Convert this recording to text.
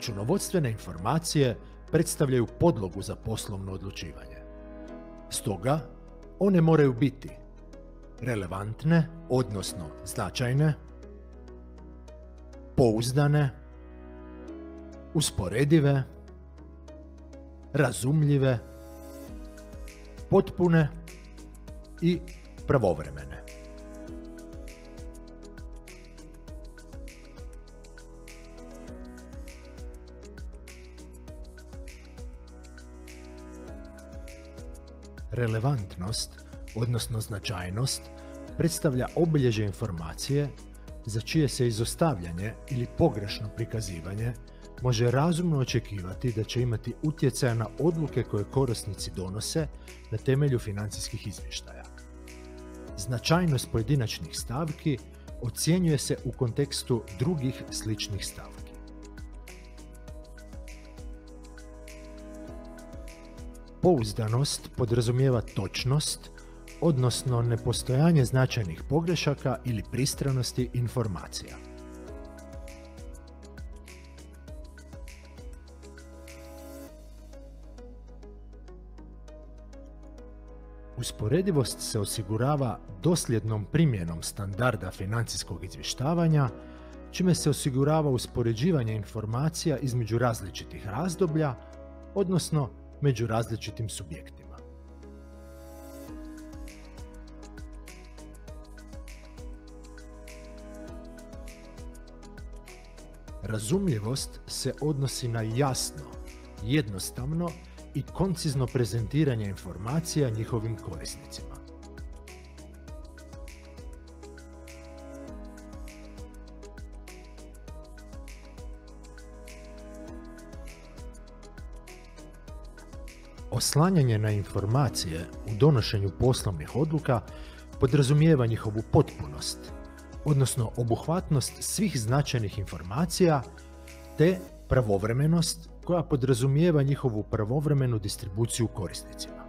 Računovodstvene informacije predstavljaju podlogu za poslovno odlučivanje. Stoga, one moraju biti relevantne, odnosno značajne, pouzdane, usporedive, razumljive, potpune i pravovremene. Relevantnost, odnosno značajnost, predstavlja obilježje informacije za čije se izostavljanje ili pogrešno prikazivanje može razumno očekivati da će imati utjecaja na odluke koje korisnici donose na temelju financijskih izvještaja. Značajnost pojedinačnih stavki ocjenjuje se u kontekstu drugih sličnih stavki. Pouzdanost podrazumijeva točnost, odnosno nepostojanje značajnih pogrešaka ili pristranosti informacija. Usporedivost se osigurava dosljednom primjenom standarda financijskog izvještavanja, čime se osigurava uspoređivanje informacija između različitih razdoblja, odnosno među različitim subjektima. Razumljivost se odnosi na jasno, jednostavno i koncizno prezentiranje informacija njihovim korisnicima. Oslanjanje na informacije u donošenju poslovnih odluka podrazumijeva njihovu potpunost, odnosno obuhvatnost svih značajnih informacija, te pravovremenost koja podrazumijeva njihovu pravovremenu distribuciju korisnicima.